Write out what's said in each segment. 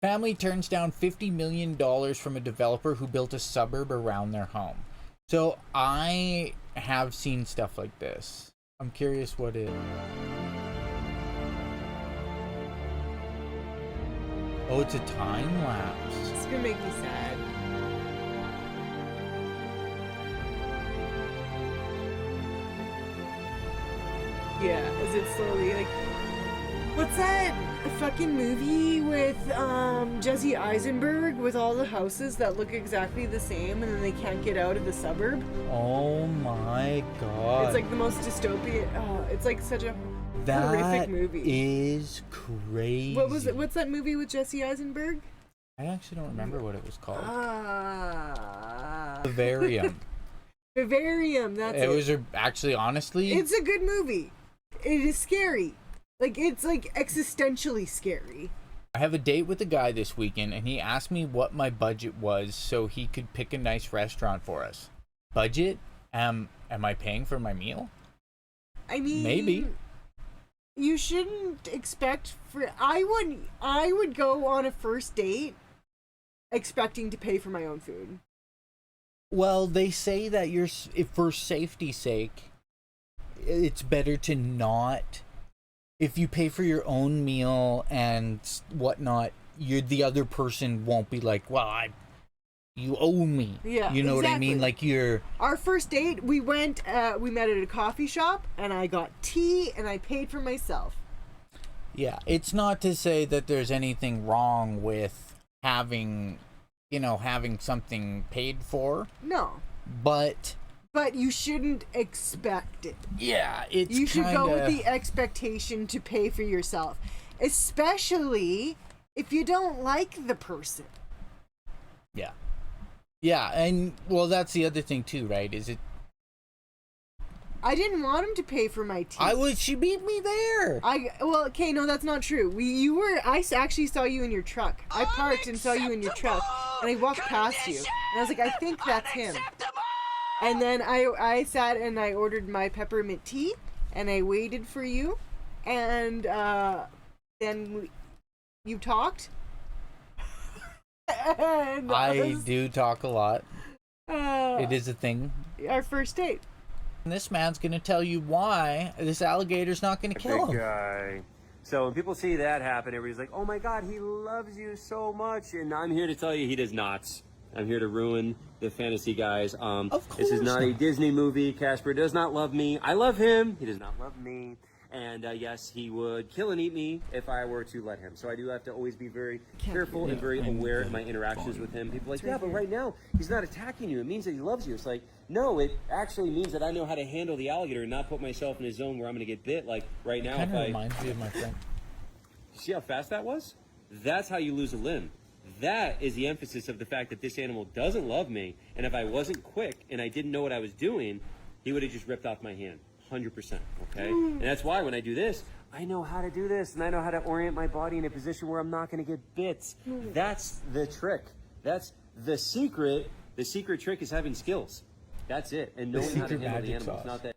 Family turns down $50 million from a developer who built a suburb around their home. So I have seen stuff like this. I'm curious what it... Oh, it's a time lapse. It's gonna make me sad. Yeah, as it slowly, like... What's that fucking movie with Jesse Eisenberg with all the houses that look exactly the same and then they can't get out of the suburb? Oh my god. It's like the most dystopian... it's like such a horrific movie. That is crazy. What was it? What's that movie with Jesse Eisenberg? I actually don't remember what it was called. Ah. Vivarium. Vivarium, that's it. It was actually, honestly... It's a good movie. It is scary. Like, it's like existentially scary. I have a date with a guy this weekend, and he asked me what my budget was so he could pick a nice restaurant for us. Budget? Am I paying for my meal? I mean... Maybe. You shouldn't expect for... I would go on a first date expecting to pay for my own food. Well, they say that if for safety's sake, it's better to not... If you pay for your own meal and whatnot, the other person won't be like, well, you owe me. Yeah, you know exactly. what I mean? Like Our first date, we met at a coffee shop, and I got tea, and I paid for myself. Yeah, it's not to say that there's anything wrong with having something paid for. No. But you shouldn't expect it. Yeah, you should go with the expectation to pay for yourself, especially if you don't like the person. Yeah. Yeah, and well, that's the other thing too, right? I didn't want him to pay for my tea. She beat me there. Okay, no, that's not true. I actually saw you in your truck. I parked and saw you in your truck, and I walked past you, and I was like, I think that's him. And then I sat and I ordered my peppermint tea, and I waited for you, and then you talked. And I do talk a lot. It is a thing. Our first date. And this man's gonna tell you why this alligator's not gonna kill him. Guy. So when people see that happen, everybody's like, "Oh my God, he loves you so much," and I'm here to tell you, he does not. I'm here to ruin the fantasy guys. Of course this is not a not. Disney movie. Casper does not love me. I love him. He does not love me. And yes, he would kill and eat me if I were to let him. So I do have to always be very careful and very aware in my interactions with him. People are like, yeah, but right now he's not attacking you. It means that he loves you. It's like, no, it actually means that I know how to handle the alligator and not put myself in a zone where I'm going to get bit. Like right now, Kind of reminds me of my friend. See how fast that was? That's how you lose a limb. That is the emphasis of the fact that this animal doesn't love me. And if I wasn't quick and I didn't know what I was doing, he would have just ripped off my hand. 100%, okay? And that's why when I do this, I know how to do this, and I know how to orient my body in a position where I'm not going to get bits. That's the trick. That's the secret. The secret trick is having skills. That's it. And knowing how to handle the animals. Not that.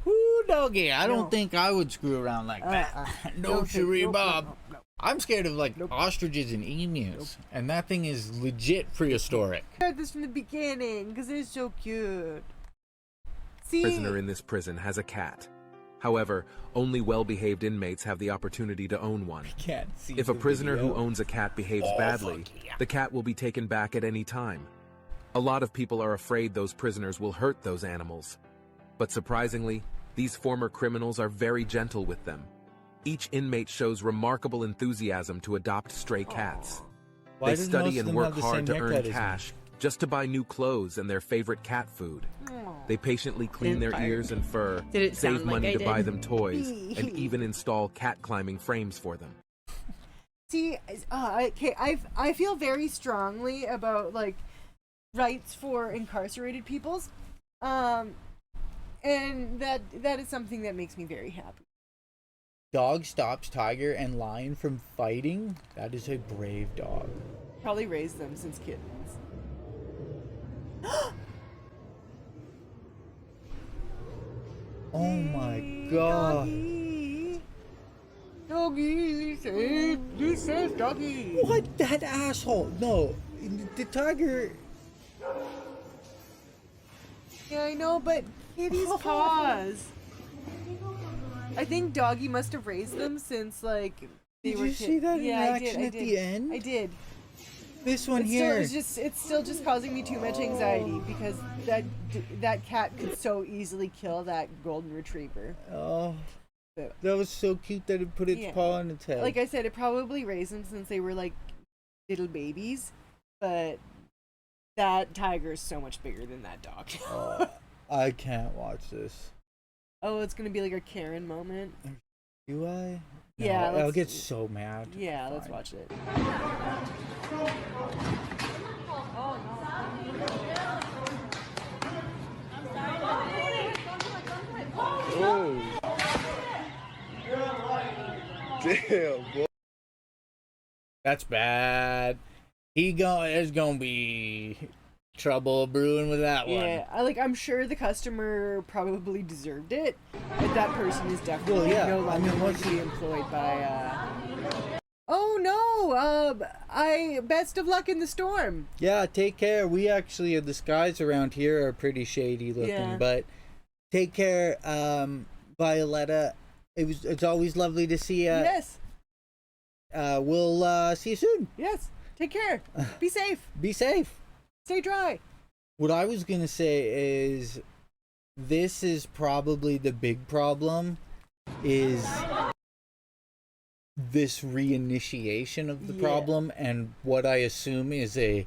Ooh, doggy, I don't think I would screw around like that. No, siree, Bob. No. I'm scared of ostriches and emus, and that thing is legit prehistoric. I heard this from the beginning because it's so cute. See? Prisoner in this prison has a cat. However, only well-behaved inmates have the opportunity to own one. Can't see If a the prisoner video. who owns a cat behaves badly, the cat will be taken back at any time. A lot of people are afraid those prisoners will hurt those animals. But surprisingly, these former criminals are very gentle with them. Each inmate shows remarkable enthusiasm to adopt stray cats. Why They does study most of and them work have the hard same to haircut earn as me? cash just to buy new clothes and their favorite cat food. They patiently clean their ears and fur, Did it save sound like money I to did? buy them toys, and even install cat climbing frames for them. See, okay, I feel very strongly about rights for incarcerated peoples, and that is something that makes me very happy. Dog stops tiger and lion from fighting? That is a brave dog. Probably raised them since kittens. Oh my god. Doggy. Doggy, safe. Be safe, doggy. What? That asshole? No, the tiger. Yeah, I know, but kitty's paws. I think Doggy must have raised them since, like, they Did were you see that in I action did, at the end? I did. This one here. It's still just causing me too much anxiety because that cat could so easily kill that golden retriever. Oh, So, that was so cute that it put its Yeah. paw on its head. like I said, it probably raised them since they were like little babies, but that tiger is so much bigger than that dog. Oh, I can't watch this. Oh, it's gonna be like a Karen moment. Do I? Yeah, I'll let's- get so mad. Yeah, let's Fine. watch it. Oh. Damn, boy. That's bad. There's gonna be trouble brewing with that one. Yeah, I'm sure the customer probably deserved it, but that person is definitely Well, yeah, no I longer mean, going what's to be employed by. Oh no! Best of luck in the storm. Yeah, take care. We actually, the skies around here are pretty shady looking, Yeah. but take care, Violetta. It's always lovely to see you. Yes, We'll see you soon. yes. Take care. Be safe. Be safe. Stay dry. What I was gonna say is, this is probably the big problem, is this reinitiation of the Yeah. problem, and what I assume is a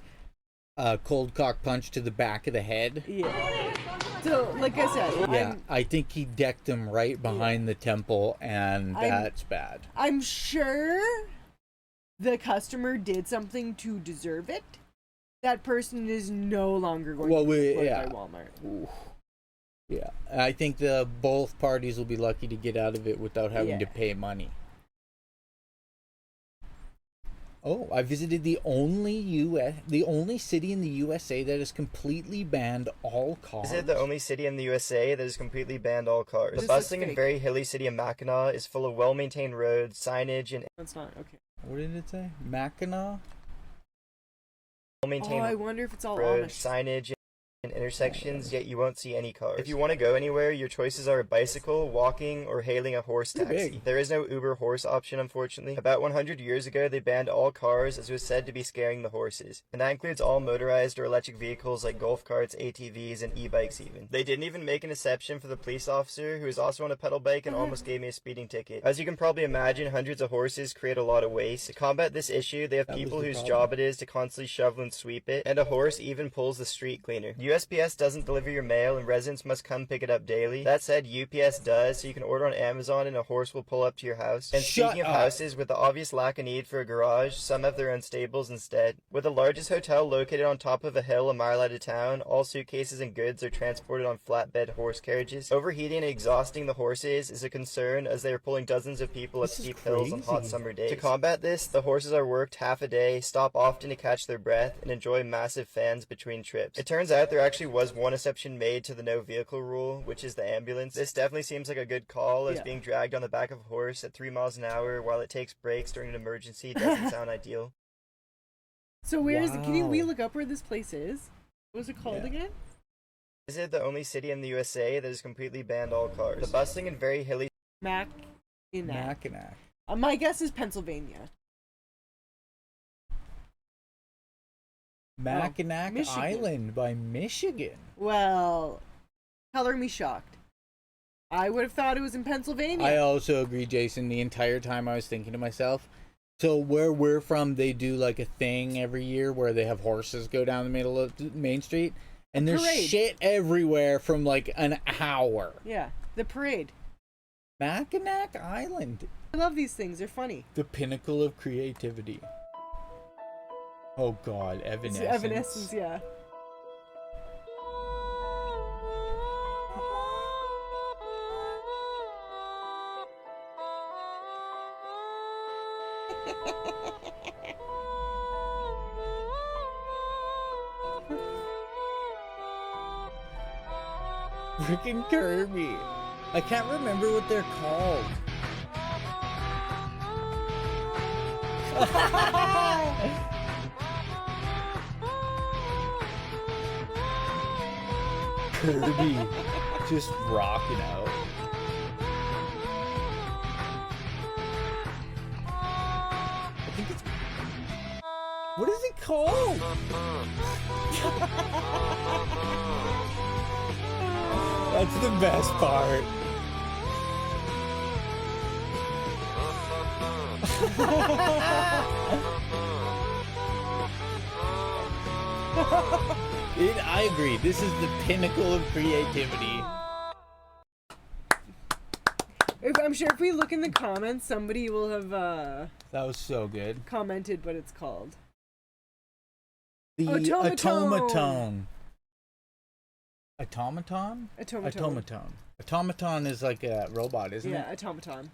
cold cock punch to the back of the head. Yeah. So, like I said, Yeah, I think he decked him right behind the temple, and that's bad. I'm sure the customer did something to deserve it. That person is no longer going to be employed by Walmart. Ooh. Yeah, I think both parties will be lucky to get out of it without having to Yeah. pay money. Oh, I visited the only city in the USA that has completely banned all cars. Is it the only city in the USA that has completely banned all cars? The This looks bustling and fake. very hilly city of Mackinac is full of well-maintained roads, signage, and That's not okay. What did it say? Mackinac? Oh, well-maintained I wonder if it's all roads, Amish. signage, and intersections, yet you won't see any cars. If you want to go anywhere, your choices are a bicycle, walking, or hailing a horse Pretty taxi. big. There is no Uber horse option, unfortunately. About 100 years ago, they banned all cars as it was said to be scaring the horses. And that includes all motorized or electric vehicles like golf carts, ATVs, and e-bikes even. They didn't even make an exception for the police officer who was also on a pedal bike and almost gave me a speeding ticket. As you can probably imagine, hundreds of horses create a lot of waste. To combat this issue, they have That was people the whose problem. job it is to constantly shovel and sweep it, and a horse even pulls the street cleaner. USPS doesn't deliver your mail and residents must come pick it up daily. That said, UPS does, so you can order on Amazon and a horse will pull up to your house. And Shut speaking of up. houses, with the obvious lack of need for a garage, some have their own stables instead. With the largest hotel located on top of a hill a mile out of town, all suitcases and goods are transported on flatbed horse carriages. Overheating and exhausting the horses is a concern as they are pulling dozens of people up This is steep hills on hot crazy. summer days. To combat this, the horses are worked half a day, stop often to catch their breath, and enjoy massive fans between trips. It turns out there actually was one exception made to the no vehicle rule, which is the ambulance. This definitely seems like a good call, as Yeah. being dragged on the back of a horse at 3 miles an hour while it takes breaks during an emergency doesn't sound ideal. So where is it? Can we Wow. look up where this place is? What was it called Yeah. again? Is it the only city in the USA that has completely banned all cars? The bustling and very hilly Mackinac. Mackinac. My guess is Pennsylvania. Mackinac Michigan. Island by Michigan. Well, color me shocked. I would have thought it was in Pennsylvania. I also agree, Jason. The entire time I was thinking to myself, so where we're from, they do like a thing every year where they have horses go down the middle of Main Street, and there's Parade. shit everywhere from like an hour. Yeah, the parade. Mackinac Island, I love these things. They're funny. the pinnacle of creativity. Oh God, It's Evanescence. Evanescence, yeah. Freaking Kirby. I can't remember what they're called. Kirby just rocking out. I think it's... What is it called? That's the best part. I agree. This is the pinnacle of creativity. I'm sure if we look in the comments, somebody will have That was so good. commented what it's called. The Automaton. Automaton? Automaton. Automaton is like a robot, isn't it? Yeah, automaton.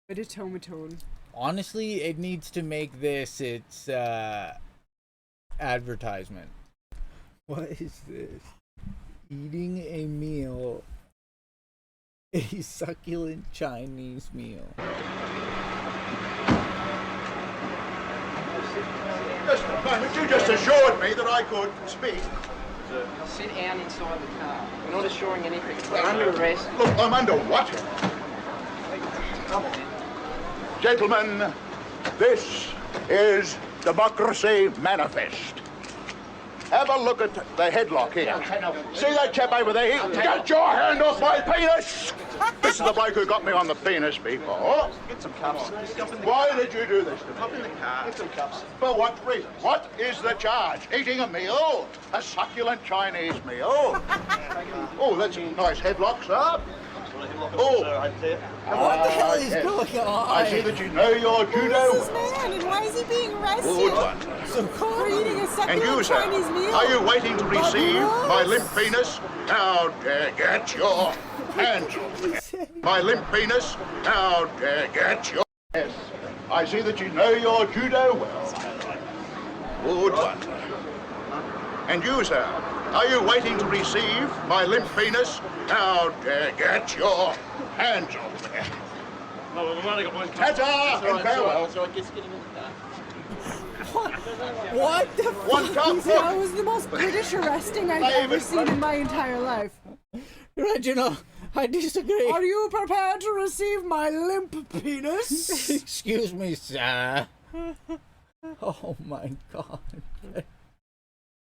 But automaton. Honestly, it needs to make this its advertisement. What is this? Eating a meal. A succulent Chinese meal. Just a moment, you just assured me that I could speak. Sit down inside the car. We're not assuring anything. We're under arrest. Look, I'm under what? Gentlemen, this is Democracy Manifest. Have a look at the headlock here. See that chap over there? Get your hand off my penis! This is the bloke who got me on the penis before. Get some cups. Why did you do this to me? Hop in the car. Get some cups. For what reason? What is the charge? Eating a meal? A succulent Chinese meal? Oh, that's a nice headlock, sir. Oh. What the hell is going on? I see that you know your Who judo. is this man and why is he being arrested? Good one. For eating a And succulent you, sir, Chinese meal? are you waiting to receive my limp penis? How dare get your hands off my limp penis? How dare get your... Yes, I see that you know your judo well. Good one. And you, sir, are you waiting to receive my limp penis? How dare get your hands off there. No, we've only got one cup. Ta-ta and farewell. That's all right, get him in the car. What the One cup. That was the most British arresting I've ever seen in my entire life. Reginald, I disagree. Are you prepared to receive my limp penis? Excuse me, sir. Oh my god.